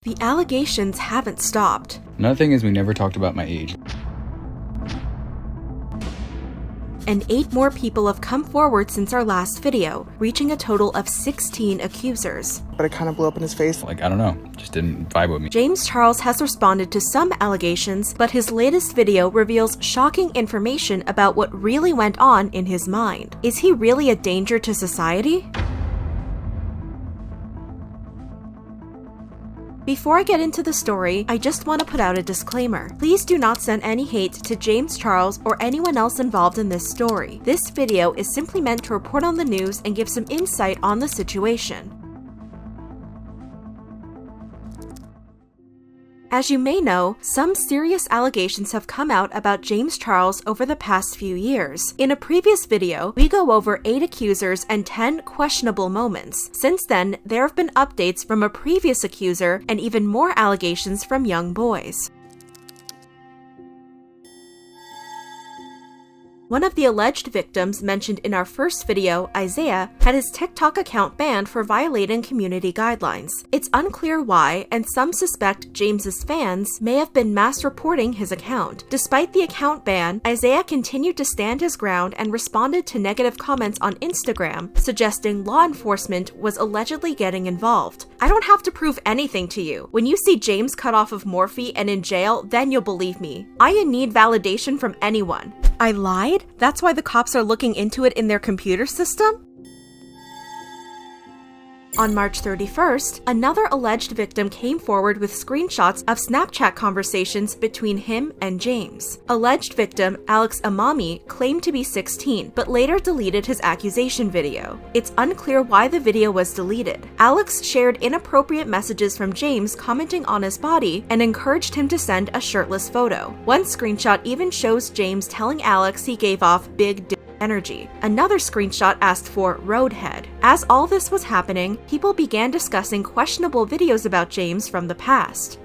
The allegations haven't stopped. Another thing is we never talked about my age. And 8 more people have come forward since our last video, reaching a total of 16 accusers. But it kind of blew up in his face. Like, I don't know, just didn't vibe with me. James Charles has responded to some allegations, but his latest video reveals shocking information about what really went on in his mind. Is he really a danger to society? Before I get into the story, I just want to put out a disclaimer. Please do not send any hate to James Charles or anyone else involved in this story. This video is simply meant to report on the news and give some insight on the situation. As you may know, some serious allegations have come out about James Charles over the past few years. In a previous video, we go over 8 accusers and 10 questionable moments. Since then, there have been updates from a previous accuser and even more allegations from young boys. One of the alleged victims mentioned in our first video, Isiah, had his TikTok account banned for violating community guidelines. It's unclear why, and some suspect James's fans may have been mass reporting his account. Despite the account ban, Isiah continued to stand his ground and responded to negative comments on Instagram, suggesting law enforcement was allegedly getting involved. I don't have to prove anything to you. When you see James cut off of Morphe and in jail, then you'll believe me. I didn't need validation from anyone. I lied? That's why the cops are looking into it in their computer system? On March 31st, another alleged victim came forward with screenshots of Snapchat conversations between him and James. Alleged victim Alex Amami claimed to be 16, but later deleted his accusation video. It's unclear why the video was deleted. Alex shared inappropriate messages from James commenting on his body and encouraged him to send a shirtless photo. One screenshot even shows James telling Alex he gave off big energy. Another screenshot asked for roadhead. As all this was happening, people began discussing questionable videos about James from the past.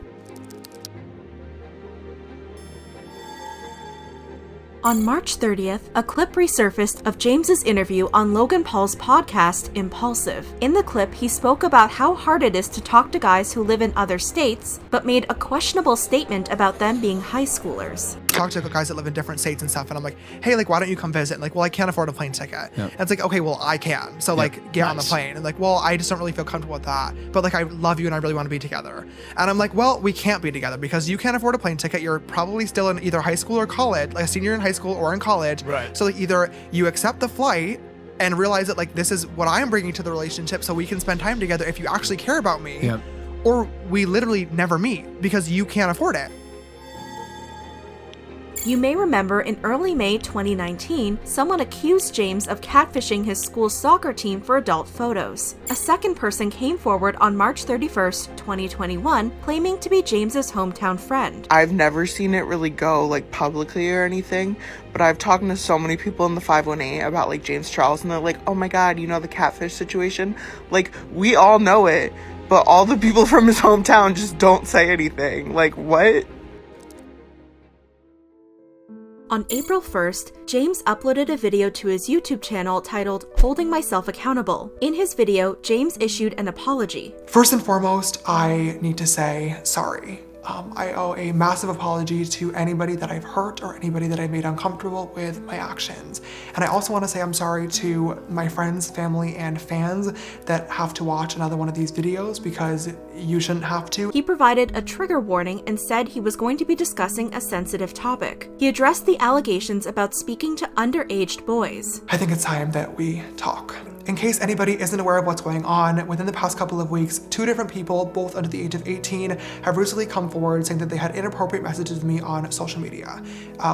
On March 30th, a clip resurfaced of James's interview on Logan Paul's podcast, Impulsive. In the clip, he spoke about how hard it is to talk to guys who live in other states, but made a questionable statement about them being high schoolers. Talk to guys that live in different states and stuff, and I'm like, hey, like, why don't you come visit? And like, well, I can't afford a plane ticket. Yep. And it's like, okay, well, I can. So like, get on the plane. And like, well, I just don't really feel comfortable with that. But like, I love you and I really want to be together. And I'm like, well, we can't be together because you can't afford a plane ticket. You're probably still in either high school or college, like a senior in high school or in college. Right. So like, either you accept the flight and realize that like, this is what I'm bringing to the relationship so we can spend time together if you actually care about me. Yep. Or we literally never meet because you can't afford it. You may remember in early May 2019, someone accused James of catfishing his school's soccer team for adult photos. A second person came forward on March 31st, 2021, claiming to be James's hometown friend. I've never seen it really go like publicly or anything, but I've talked to so many people in the 518 about like James Charles, and they're like, oh my god, you know the catfish situation? Like, we all know it, but all the people from his hometown just don't say anything. Like, what? On April 1st, James uploaded a video to his YouTube channel titled Holding Myself Accountable. In his video, James issued an apology. First and foremost, I need to say sorry. I owe a massive apology to anybody that I've hurt or anybody that I've made uncomfortable with my actions. And I also want to say I'm sorry to my friends, family, and fans that have to watch another one of these videos because you shouldn't have to. He provided a trigger warning and said he was going to be discussing a sensitive topic. He addressed the allegations about speaking to underage boys. I think it's time that we talk. In case anybody isn't aware of what's going on, within the past couple of weeks, 2 different people, both under the age of 18, have recently come forward saying that they had inappropriate messages with me on social media.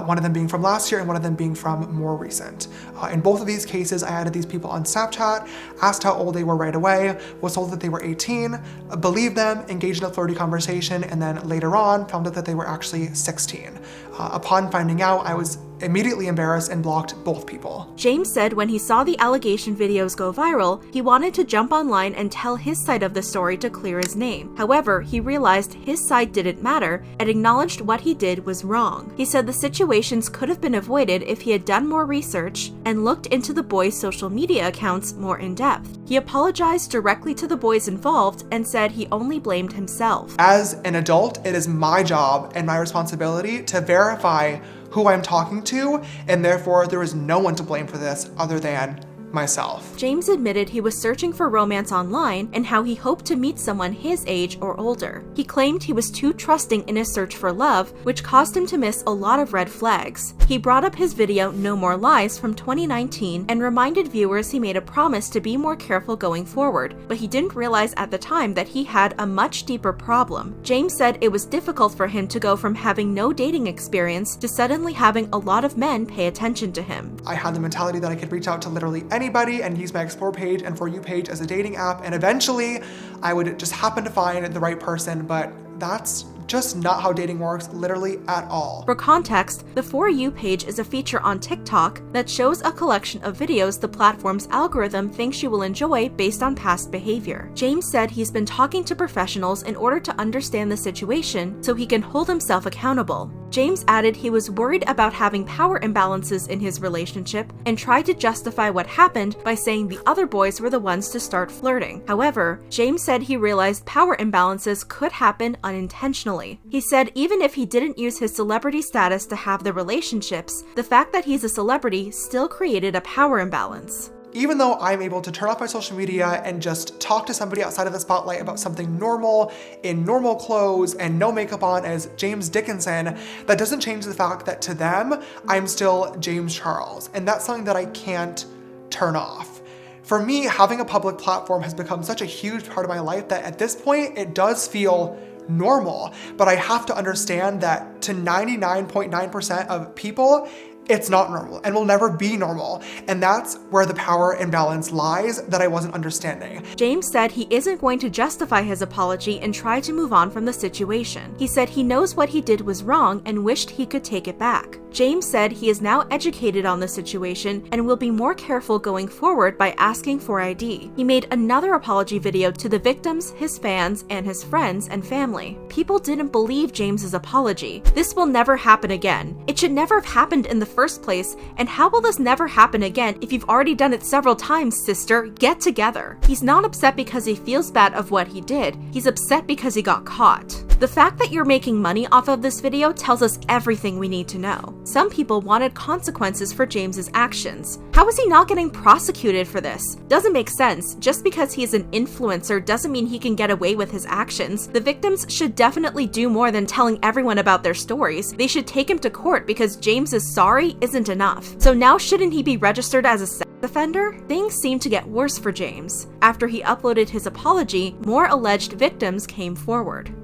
One of them being from last year and one of them being from more recent. In both of these cases, I added these people on Snapchat, asked how old they were right away, was told that they were 18, believed them, engaged in a flirty conversation, and then later on found out that they were actually 16. Upon finding out, I was immediately embarrassed and blocked both people. James said when he saw the allegation videos go viral, he wanted to jump online and tell his side of the story to clear his name. However, he realized his side didn't matter and acknowledged what he did was wrong. He said the situations could have been avoided if he had done more research and looked into the boys' social media accounts more in depth. He apologized directly to the boys involved and said he only blamed himself. As an adult, it is my job and my responsibility to verify who I'm talking to, and therefore there is no one to blame for this other than myself. James admitted he was searching for romance online and how he hoped to meet someone his age or older. He claimed he was too trusting in his search for love, which caused him to miss a lot of red flags. He brought up his video No More Lies from 2019 and reminded viewers he made a promise to be more careful going forward, but he didn't realize at the time that he had a much deeper problem. James said it was difficult for him to go from having no dating experience to suddenly having a lot of men pay attention to him. I had the mentality that I could reach out to literally anybody and use my Explore page and For You page as a dating app, and eventually I would just happen to find the right person, but that's just not how dating works, literally at all. For context, the For You page is a feature on TikTok that shows a collection of videos the platform's algorithm thinks you will enjoy based on past behavior. James said he's been talking to professionals in order to understand the situation so he can hold himself accountable. James added he was worried about having power imbalances in his relationship and tried to justify what happened by saying the other boys were the ones to start flirting. However, James said he realized power imbalances could happen unintentionally. He said even if he didn't use his celebrity status to have the relationships, the fact that he's a celebrity still created a power imbalance. Even though I'm able to turn off my social media and just talk to somebody outside of the spotlight about something normal, in normal clothes and no makeup on as James Dickinson, that doesn't change the fact that to them, I'm still James Charles. And that's something that I can't turn off. For me, having a public platform has become such a huge part of my life that at this point, it does feel normal. But I have to understand that to 99.9% of people, it's not normal and will never be normal. And that's where the power imbalance lies that I wasn't understanding. James said he isn't going to justify his apology and try to move on from the situation. He said he knows what he did was wrong and wished he could take it back. James said he is now educated on the situation and will be more careful going forward by asking for ID. He made another apology video to the victims, his fans, and his friends and family. People didn't believe James's apology. This will never happen again. It should never have happened in the first place, and how will this never happen again if you've already done it several times, sister? Get together. He's not upset because he feels bad of what he did. He's upset because he got caught. The fact that you're making money off of this video tells us everything we need to know. Some people wanted consequences for James's actions. How is he not getting prosecuted for this? Doesn't make sense. Just because he's an influencer doesn't mean he can get away with his actions. The victims should definitely do more than telling everyone about their stories. They should take him to court because James's sorry isn't enough. So now shouldn't he be registered as a sex offender? Things seem to get worse for James. After he uploaded his apology, more alleged victims came forward.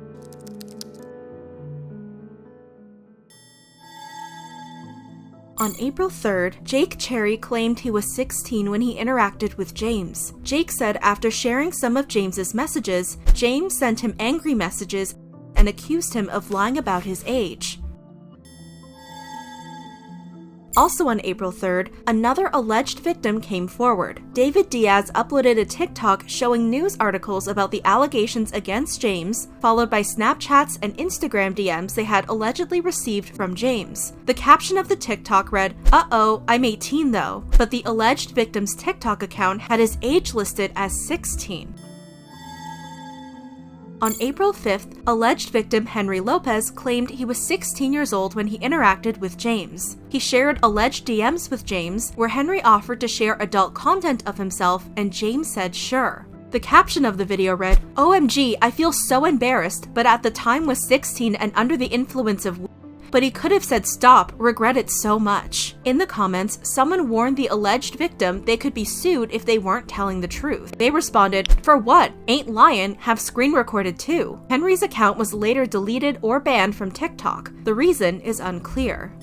On April 3rd, Jake Cherry claimed he was 16 when he interacted with James. Jake said after sharing some of James's messages, James sent him angry messages and accused him of lying about his age. Also on April 3rd, another alleged victim came forward. David Diaz uploaded a TikTok showing news articles about the allegations against James, followed by Snapchats and Instagram DMs they had allegedly received from James. The caption of the TikTok read, "Uh-oh, I'm 18 though," but the alleged victim's TikTok account had his age listed as 16. On April 5th, alleged victim Henry Lopez claimed he was 16 years old when he interacted with James. He shared alleged DMs with James, where Henry offered to share adult content of himself, and James said sure. The caption of the video read, "OMG, I feel so embarrassed, but at the time was 16 and under the influence of but he could have said stop, regret it so much." In the comments, someone warned the alleged victim they could be sued if they weren't telling the truth. They responded, "For what? Ain't lying, have screen recorded too." Henry's account was later deleted or banned from TikTok. The reason is unclear.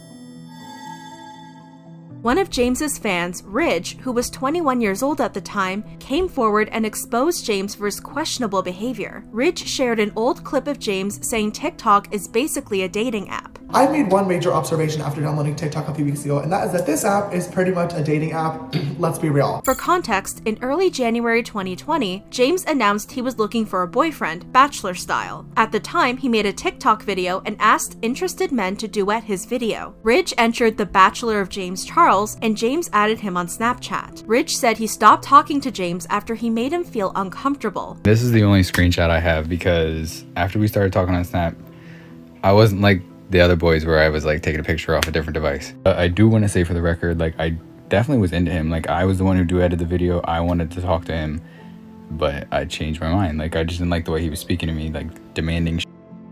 One of James's fans, Ridge, who was 21 years old at the time, came forward and exposed James for his questionable behavior. Ridge shared an old clip of James saying TikTok is basically a dating app. I made one major observation after downloading TikTok a few weeks ago, and that is that this app is pretty much a dating app. Let's be real. For context, in early January 2020, James announced he was looking for a boyfriend, bachelor style. At the time, he made a TikTok video and asked interested men to duet his video. Ridge entered the Bachelor of James Charles, and James added him on Snapchat. Ridge said he stopped talking to James after he made him feel uncomfortable. This is the only screenshot I have because after we started talking on Snap, I wasn't like the other boys where I was like taking a picture off a different device. I do want to say for the record, like I definitely was into him. Like I was the one who duetted the video. I wanted to talk to him, but I changed my mind. Like I just didn't like the way he was speaking to me, like demanding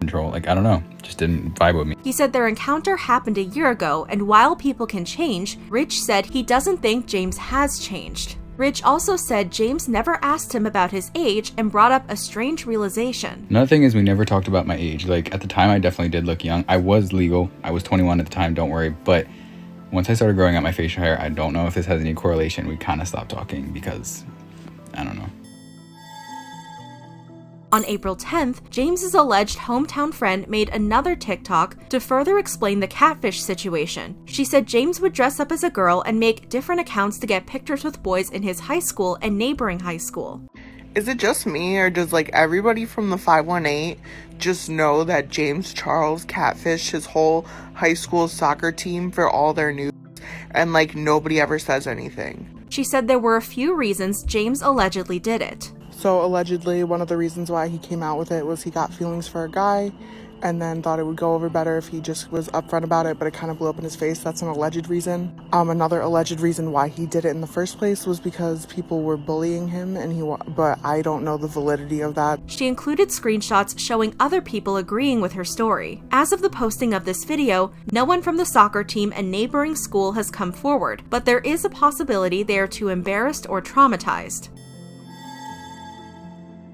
control. Like I don't know, just didn't vibe with me. He said their encounter happened a year ago, and while people can change, Ridge said he doesn't think James has changed. Ridge also said James never asked him about his age and brought up a strange realization. Another thing is we never talked about my age. Like at the time I definitely did look young. I was legal. I was 21 at the time, don't worry. But once I started growing out my facial hair, I don't know if this has any correlation. We kind of stopped talking because I don't know. On April 10th, James's alleged hometown friend made another TikTok to further explain the catfish situation. She said James would dress up as a girl and make different accounts to get pictures with boys in his high school and neighboring high school. Is it just me, or does like everybody from the 518 just know that James Charles catfished his whole high school soccer team for all their news, and like nobody ever says anything? She said there were a few reasons James allegedly did it. So allegedly, one of the reasons why he came out with it was he got feelings for a guy and then thought it would go over better if he just was upfront about it, but it kind of blew up in his face. That's an alleged reason. Another alleged reason why he did it in the first place was because people were bullying him, but I don't know the validity of that. She included screenshots showing other people agreeing with her story. As of the posting of this video, no one from the soccer team and neighboring school has come forward, but there is a possibility they are too embarrassed or traumatized.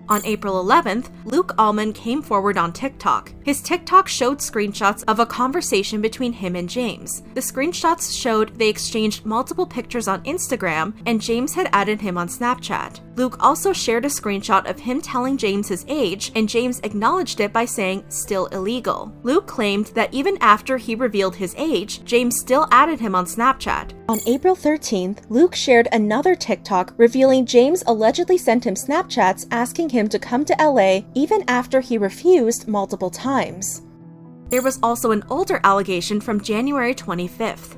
On April 11th, Luke Almond came forward on TikTok. His TikTok showed screenshots of a conversation between him and James. The screenshots showed they exchanged multiple pictures on Instagram, and James had added him on Snapchat. Luke also shared a screenshot of him telling James his age, and James acknowledged it by saying, "Still illegal." Luke claimed that even after he revealed his age, James still added him on Snapchat. On April 13th, Luke shared another TikTok revealing James allegedly sent him Snapchats asking him to come to LA even after he refused multiple times. There was also an older allegation from January 25th.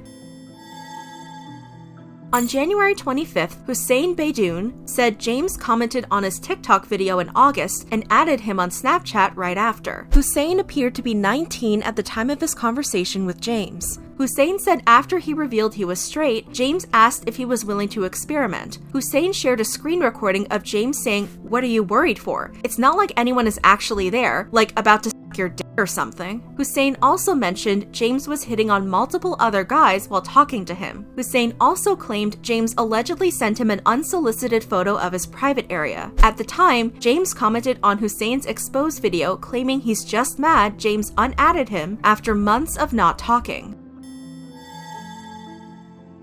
On January 25th, Hussein Beijoon said James commented on his TikTok video in August and added him on Snapchat right after. Hussein appeared to be 19 at the time of his conversation with James. Hussein said after he revealed he was straight, James asked if he was willing to experiment. Hussein shared a screen recording of James saying, "What are you worried for? It's not like anyone is actually there, like about to suck your dick or something." Hussein also mentioned James was hitting on multiple other guys while talking to him. Hussein also claimed James allegedly sent him an unsolicited photo of his private area. At the time, James commented on Hussein's exposed video claiming he's just mad James unadded him after months of not talking.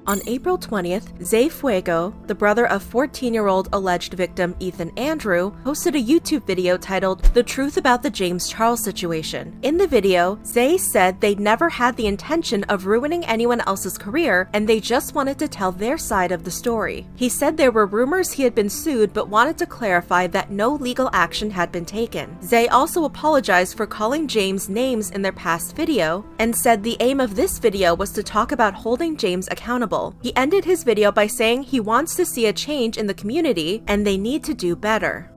On April 20th, Zack Fuego, the brother of 14-year-old alleged victim Ethan Andrew, posted a YouTube video titled "The Truth About the James Charles Situation." In the video, Zay said they'd never had the intention of ruining anyone else's career and they just wanted to tell their side of the story. He said there were rumors he had been sued but wanted to clarify that no legal action had been taken. Zay also apologized for calling James names in their past video and said the aim of this video was to talk about holding James accountable. He ended his video by saying he wants to see a change in the community and they need to do better.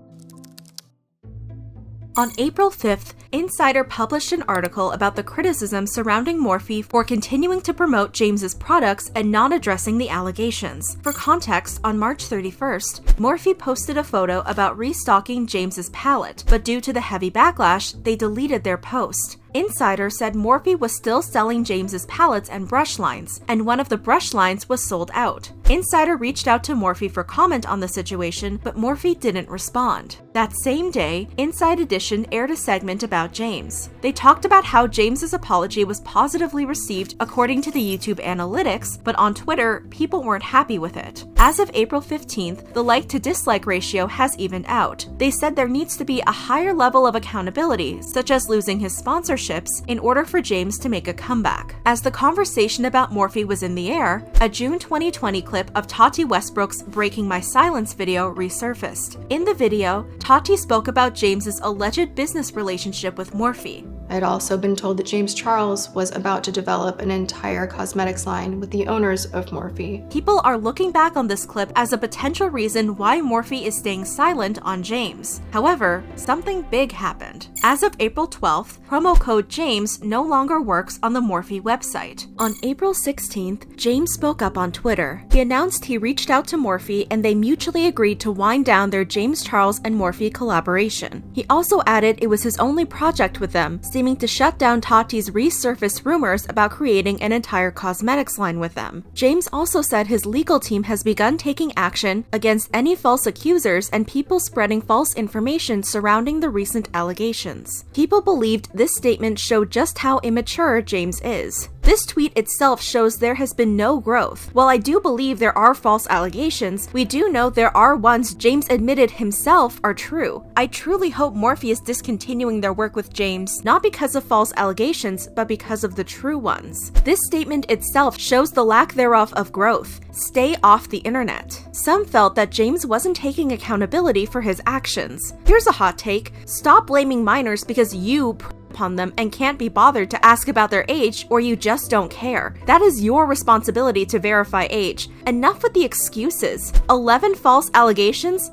On April 5th, Insider published an article about the criticism surrounding Morphe for continuing to promote James's products and not addressing the allegations. For context, on March 31st, Morphe posted a photo about restocking James's palette, but due to the heavy backlash, they deleted their post. Insider said Morphe was still selling James's palettes and brush lines, and one of the brush lines was sold out. Insider reached out to Morphe for comment on the situation, but Morphe didn't respond. That same day, Inside Edition aired a segment about about James. They talked about how James's apology was positively received according to the YouTube analytics, but on Twitter, people weren't happy with it. As of April 15th, the like to dislike ratio has evened out. They said there needs to be a higher level of accountability, such as losing his sponsorships, in order for James to make a comeback. As the conversation about Morphe was in the air, a June 2020 clip of Tati Westbrook's Breaking My Silence video resurfaced. In the video, Tati spoke about James's alleged business relationship with Morphe. I had also been told that James Charles was about to develop an entire cosmetics line with the owners of Morphe. People are looking back on this clip as a potential reason why Morphe is staying silent on James. However, something big happened. As of April 12th, promo code James no longer works on the Morphe website. On April 16th, James spoke up on Twitter. He announced he reached out to Morphe and they mutually agreed to wind down their James Charles and Morphe collaboration. He also added it was his only project with them, seeming to shut down Tati's resurfaced rumors about creating an entire cosmetics line with them. James also said his legal team has begun taking action against any false accusers and people spreading false information surrounding the recent allegations. People believed this statement showed just how immature James is. This tweet itself shows there has been no growth. While I do believe there are false allegations, we do know there are ones James admitted himself are true. I truly hope Morphe is discontinuing their work with James, not because of false allegations, but because of the true ones. This statement itself shows the lack thereof of growth. Stay off the internet. Some felt that James wasn't taking accountability for his actions. Here's a hot take: stop blaming minors because you upon them and can't be bothered to ask about their age, or you just don't care. That is your responsibility to verify age. Enough with the excuses. 11 false allegations?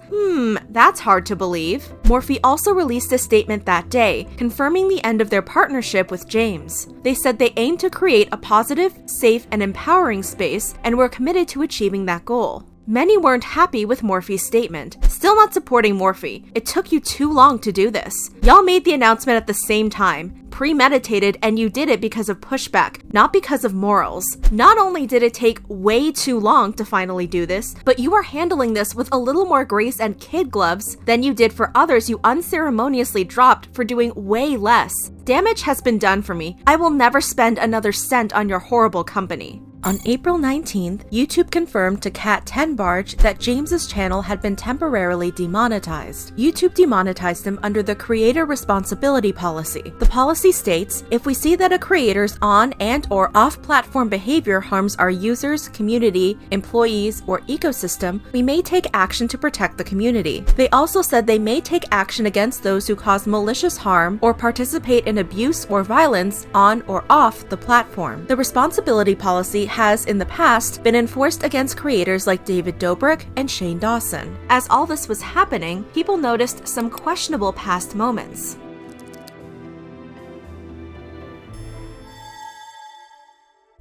That's hard to believe. Morphe also released a statement that day, confirming the end of their partnership with James. They said they aim to create a positive, safe, and empowering space, and were committed to achieving that goal. Many weren't happy with Morphe's statement. Still not supporting Morphe. It took you too long to do this. Y'all made the announcement at the same time, premeditated, and you did it because of pushback, not because of morals. Not only did it take way too long to finally do this, but you are handling this with a little more grace and kid gloves than you did for others you unceremoniously dropped for doing way less. Damage has been done for me. I will never spend another cent on your horrible company. On April 19th, YouTube confirmed to Cat 10 Barge that James's channel had been temporarily demonetized. YouTube demonetized him under the Creator Responsibility Policy. The policy states, if we see that a creator's on and or off-platform behavior harms our users, community, employees, or ecosystem, we may take action to protect the community. They also said they may take action against those who cause malicious harm or participate in abuse or violence on or off the platform. The responsibility policy has in the past been enforced against creators like David Dobrik and Shane Dawson. As all this was happening, people noticed some questionable past moments.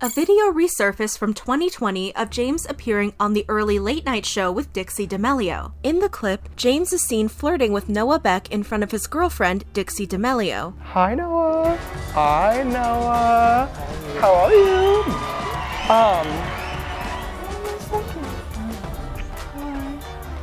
A video resurfaced from 2020 of James appearing on the early late night show with Dixie D'Amelio. In the clip, James is seen flirting with Noah Beck in front of his girlfriend, Dixie D'Amelio. Hi, Noah. Hi, Noah. How are you?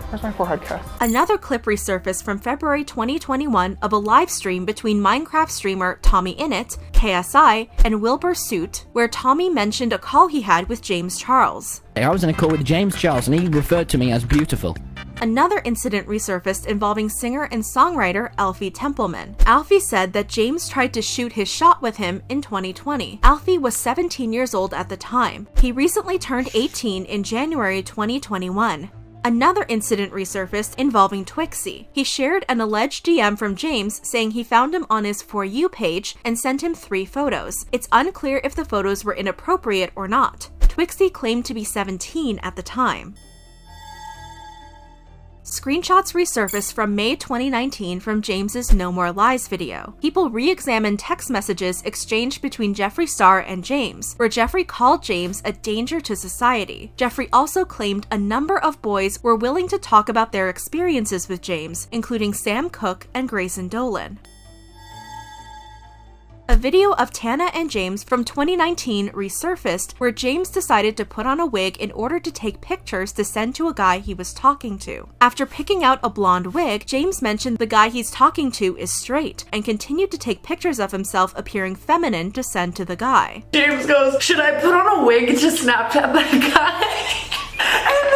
Where's my forehead kiss? Another clip resurfaced from February 2021 of a live stream between Minecraft streamer Tommy Innit, KSI, and Wilbur Soot, where Tommy mentioned a call he had with James Charles. I was in a call with James Charles and he referred to me as beautiful. Another incident resurfaced involving singer and songwriter Alfie Templeman. Alfie said that James tried to shoot his shot with him in 2020. Alfie was 17 years old at the time. He recently turned 18 in January 2021. Another incident resurfaced involving Twixie. He shared an alleged DM from James saying he found him on his For You page and sent him 3 photos. It's unclear if the photos were inappropriate or not. Twixie claimed to be 17 at the time. Screenshots resurfaced from May 2019 from James's No More Lies video. People re-examined text messages exchanged between Jeffree Star and James, where Jeffree called James a danger to society. Jeffree also claimed a number of boys were willing to talk about their experiences with James, including Sam Cooke and Grayson Dolan. A video of Tana and James from 2019 resurfaced, where James decided to put on a wig in order to take pictures to send to a guy he was talking to. After picking out a blonde wig, James mentioned the guy he's talking to is straight, and continued to take pictures of himself appearing feminine to send to the guy. James goes, should I put on a wig to Snapchat that guy? And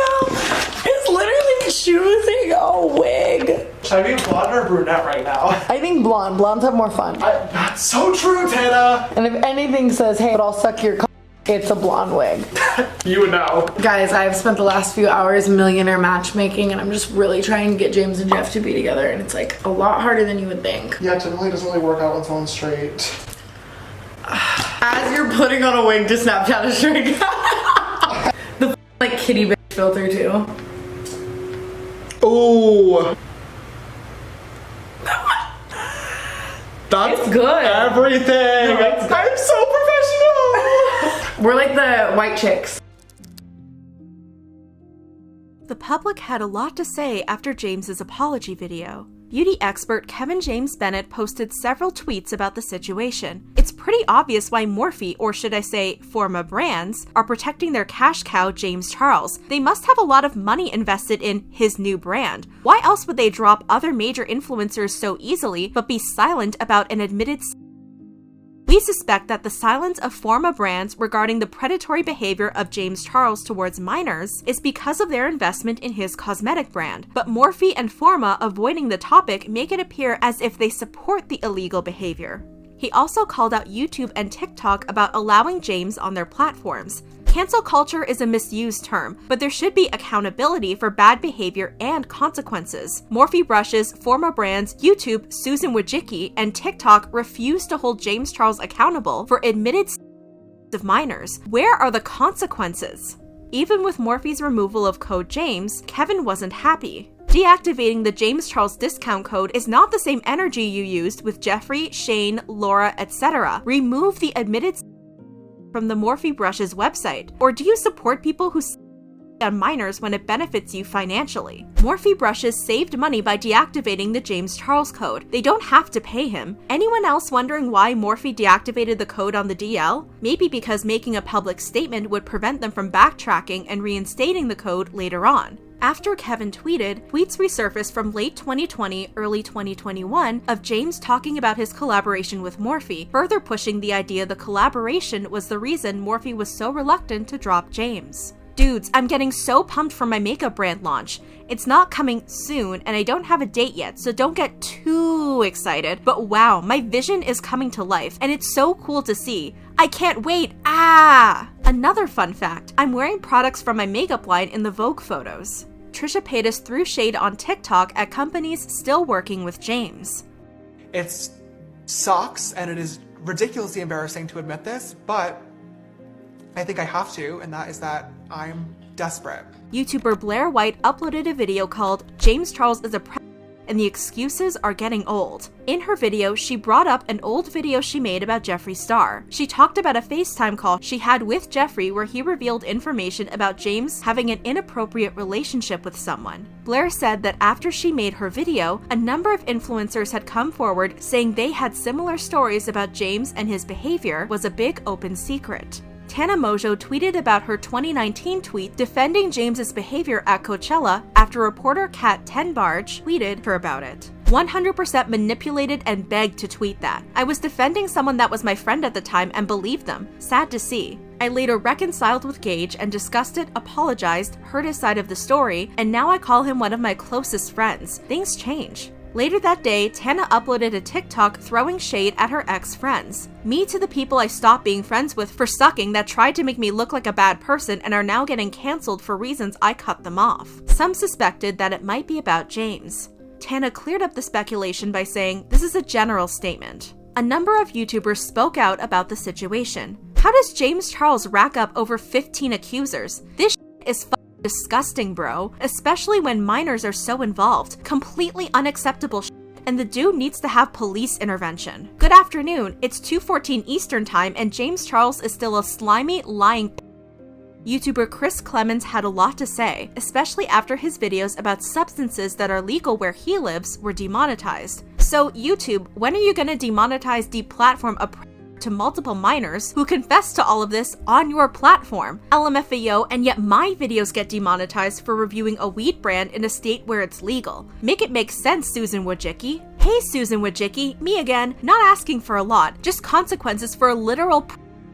it's literally choosing a wig. Should I be blonde or brunette right now? I think blonde. Blondes have more fun. That's so true, Tana. And if anything says, hey, but I'll suck your c, it's a blonde wig. You would know. Guys, I've spent the last few hours millionaire matchmaking, and I'm just really trying to get James and Jeff to be together, and it's like a lot harder than you would think. Yeah, typically it doesn't really work out when someone's straight. As you're putting on a wig to Snapchat a straight guy. The like kitty bitch filter too. Ooh. That's It's good. everything. No, it's good. I'm so professional. We're like the white chicks. The public had a lot to say after James's apology video. Beauty expert Kevin James Bennett posted several tweets about the situation. It's pretty obvious why Morphe, or should I say Forma brands, are protecting their cash cow James Charles. They must have a lot of money invested in his new brand. Why else would they drop other major influencers so easily but be silent about an admitted We suspect that the silence of Forma brands regarding the predatory behavior of James Charles towards minors is because of their investment in his cosmetic brand, but Morphe and Forma avoiding the topic make it appear as if they support the illegal behavior. He also called out YouTube and TikTok about allowing James on their platforms. Cancel culture is a misused term, but there should be accountability for bad behavior and consequences. Morphe brushes, Forma brands, YouTube, Susan Wojcicki, and TikTok refuse to hold James Charles accountable for admitted of minors. Where are the consequences? Even with Morphe's removal of Code James, Kevin wasn't happy. Deactivating the James Charles discount code is not the same energy you used with Jeffrey, Shane, Laura, etc. Remove the admitted from the Morphe Brushes website. Or do you support people who on minors when it benefits you financially? Morphe Brushes saved money by deactivating the James Charles code. They don't have to pay him. Anyone else wondering why Morphe deactivated the code on the DL? Maybe because making a public statement would prevent them from backtracking and reinstating the code later on. After Kevin tweeted, tweets resurfaced from late 2020, early 2021 of James talking about his collaboration with Morphe, further pushing the idea the collaboration was the reason Morphe was so reluctant to drop James. Dudes, I'm getting so pumped for my makeup brand launch. It's not coming soon, and I don't have a date yet, so don't get too excited. But wow, my vision is coming to life, and it's so cool to see. I can't wait, Another fun fact, I'm wearing products from my makeup line in the Vogue photos. Trisha Paytas threw shade on TikTok at companies still working with James. It sucks, and it is ridiculously embarrassing to admit this, but I think I have to, and that is that I'm desperate. YouTuber Blair White uploaded a video called James Charles is a and the excuses are getting old. In her video, she brought up an old video she made about Jeffree Star. She talked about a FaceTime call she had with Jeffree where he revealed information about James having an inappropriate relationship with someone. Blair said that after she made her video, a number of influencers had come forward saying they had similar stories about James and his behavior was a big open secret. Tana Mojo tweeted about her 2019 tweet defending James's behavior at Coachella after reporter Kat Tenbarge tweeted her about it. 100% manipulated and begged to tweet that. I was defending someone that was my friend at the time and believed them. Sad to see. I later reconciled with Gage and discussed it, apologized, heard his side of the story, and now I call him one of my closest friends. Things change. Later that day, Tana uploaded a TikTok throwing shade at her ex-friends. Me to the people I stopped being friends with for sucking that tried to make me look like a bad person and are now getting canceled for reasons I cut them off. Some suspected that it might be about James. Tana cleared up the speculation by saying, "This is a general statement." A number of YouTubers spoke out about the situation. How does James Charles rack up over 15 accusers? This is disgusting, bro. Especially when minors are so involved. Completely unacceptable and the dude needs to have police intervention. Good afternoon, it's 2:14 Eastern Time and James Charles is still a slimy, lying YouTuber Chris Clemens had a lot to say, especially after his videos about substances that are legal where he lives were demonetized. So YouTube, when are you gonna demonetize, deplatform to multiple minors who confess to all of this on your platform? LMFAO, and yet my videos get demonetized for reviewing a weed brand in a state where it's legal. Make it make sense, Susan Wojcicki. Hey Susan Wojcicki, me again, not asking for a lot, just consequences for a literal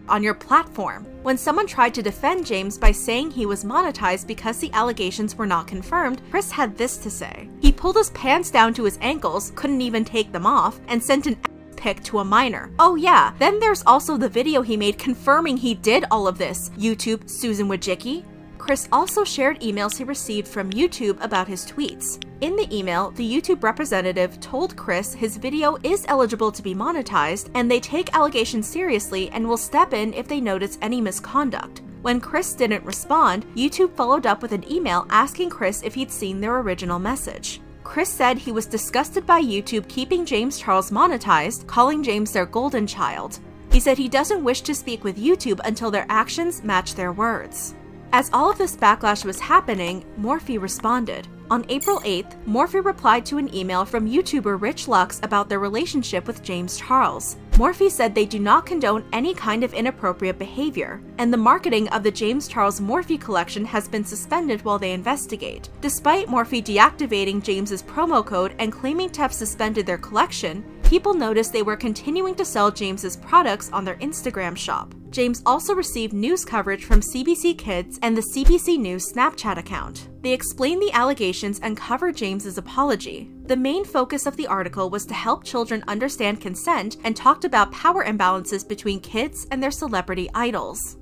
on your platform. When someone tried to defend James by saying he was monetized because the allegations were not confirmed, Chris had this to say. He pulled his pants down to his ankles, couldn't even take them off, and sent an pic to a minor. Oh yeah, then there's also the video he made confirming he did all of this. YouTube, Susan Wojcicki. Chris also shared emails he received from YouTube about his tweets. In the email, the YouTube representative told Chris his video is eligible to be monetized, and they take allegations seriously and will step in if they notice any misconduct. When Chris didn't respond, YouTube followed up with an email asking Chris if he'd seen their original message. Chris said he was disgusted by YouTube keeping James Charles monetized, calling James their golden child. He said he doesn't wish to speak with YouTube until their actions match their words. As all of this backlash was happening, Morphe responded. On April 8th, Morphe replied to an email from YouTuber Rich Lux about their relationship with James Charles. Morphe said they do not condone any kind of inappropriate behavior, and the marketing of the James Charles Morphe collection has been suspended while they investigate. Despite Morphe deactivating James's promo code and claiming to have suspended their collection, people noticed they were continuing to sell James's products on their Instagram shop. James also received news coverage from CBC Kids and the CBC News Snapchat account. They explained the allegations and covered James's apology. The main focus of the article was to help children understand consent and talked about power imbalances between kids and their celebrity idols.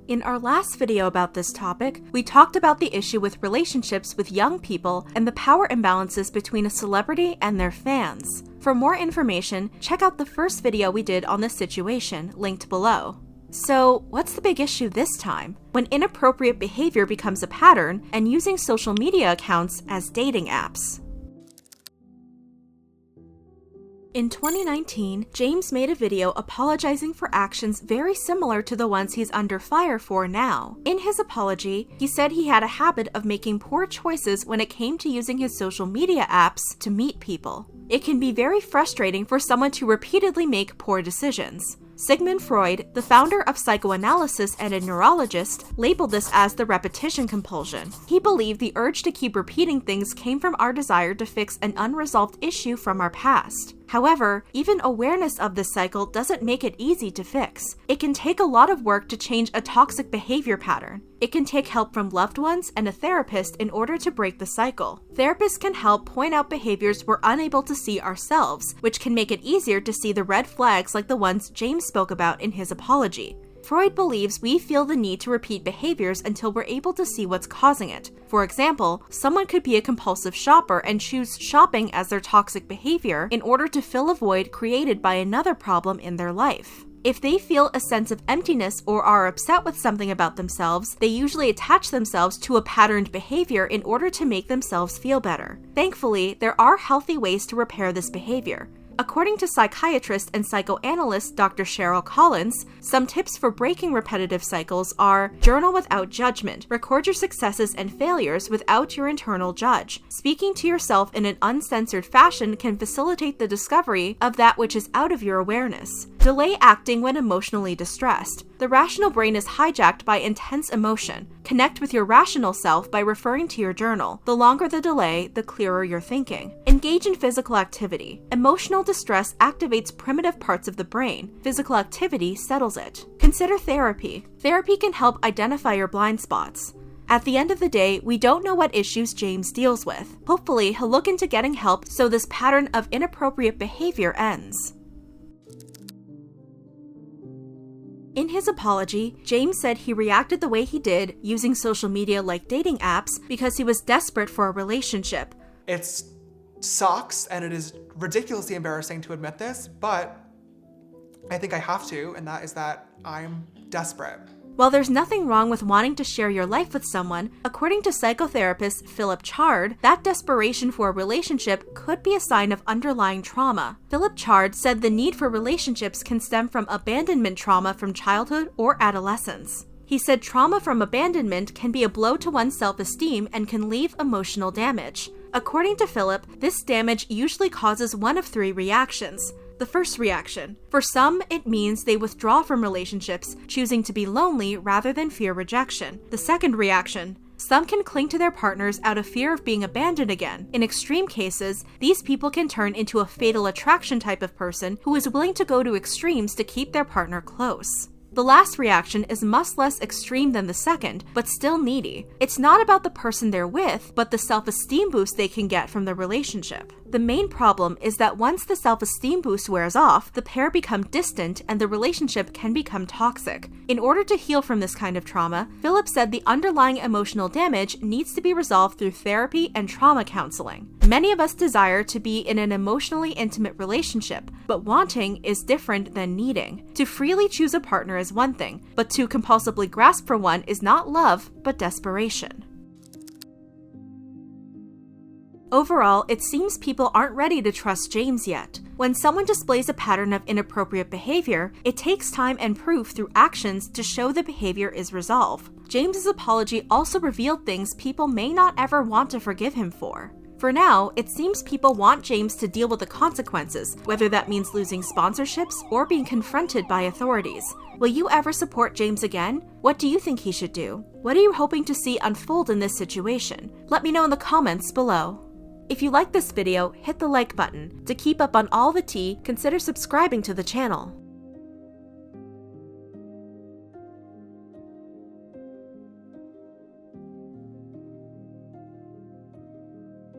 In our last video about this topic, we talked about the issue with relationships with young people and the power imbalances between a celebrity and their fans. For more information, check out the first video we did on this situation, linked below. So, what's the big issue this time? When inappropriate behavior becomes a pattern and using social media accounts as dating apps. In 2019, James made a video apologizing for actions very similar to the ones he's under fire for now. In his apology, he said he had a habit of making poor choices when it came to using his social media apps to meet people. It can be very frustrating for someone to repeatedly make poor decisions. Sigmund Freud, the founder of psychoanalysis and a neurologist, labeled this as the repetition compulsion. He believed the urge to keep repeating things came from our desire to fix an unresolved issue from our past. However, even awareness of this cycle doesn't make it easy to fix. It can take a lot of work to change a toxic behavior pattern. It can take help from loved ones and a therapist in order to break the cycle. Therapists can help point out behaviors we're unable to see ourselves, which can make it easier to see the red flags like the ones James spoke about in his apology. Freud believes we feel the need to repeat behaviors until we're able to see what's causing it. For example, someone could be a compulsive shopper and choose shopping as their toxic behavior in order to fill a void created by another problem in their life. If they feel a sense of emptiness or are upset with something about themselves, they usually attach themselves to a patterned behavior in order to make themselves feel better. Thankfully, there are healthy ways to repair this behavior. According to psychiatrist and psychoanalyst Dr. Cheryl Collins, some tips for breaking repetitive cycles are: journal without judgment, record your successes and failures without your internal judge. Speaking to yourself in an uncensored fashion can facilitate the discovery of that which is out of your awareness. Delay acting when emotionally distressed. The rational brain is hijacked by intense emotion. Connect with your rational self by referring to your journal. The longer the delay, the clearer your thinking. Engage in physical activity. Emotional distress activates primitive parts of the brain. Physical activity settles it. Consider therapy. Therapy can help identify your blind spots. At the end of the day, we don't know what issues James deals with. Hopefully, he'll look into getting help so this pattern of inappropriate behavior ends. In his apology, James said he reacted the way he did using social media like dating apps because he was desperate for a relationship. It sucks and it is ridiculously embarrassing to admit this, but I think I have to, and that is that I'm desperate. While there's nothing wrong with wanting to share your life with someone, according to psychotherapist Philip Chard, that desperation for a relationship could be a sign of underlying trauma. Philip Chard said the need for relationships can stem from abandonment trauma from childhood or adolescence. He said trauma from abandonment can be a blow to one's self-esteem and can leave emotional damage. According to Philip, this damage usually causes one of 3 reactions. The first reaction. For some, it means they withdraw from relationships, choosing to be lonely rather than fear rejection. The second reaction. Some can cling to their partners out of fear of being abandoned again. In extreme cases, these people can turn into a fatal attraction type of person who is willing to go to extremes to keep their partner close. The last reaction is much less extreme than the second, but still needy. It's not about the person they're with, but the self-esteem boost they can get from the relationship. The main problem is that once the self-esteem boost wears off, the pair become distant and the relationship can become toxic. In order to heal from this kind of trauma, Philip said the underlying emotional damage needs to be resolved through therapy and trauma counseling. Many of us desire to be in an emotionally intimate relationship, but wanting is different than needing. To freely choose a partner is one thing, but to compulsively grasp for one is not love, but desperation. Overall, it seems people aren't ready to trust James yet. When someone displays a pattern of inappropriate behavior, it takes time and proof through actions to show the behavior is resolved. James's apology also revealed things people may not ever want to forgive him for. For now, it seems people want James to deal with the consequences, whether that means losing sponsorships or being confronted by authorities. Will you ever support James again? What do you think he should do? What are you hoping to see unfold in this situation? Let me know in the comments below. If you like this video, hit the like button. To keep up on all the tea, consider subscribing to the channel.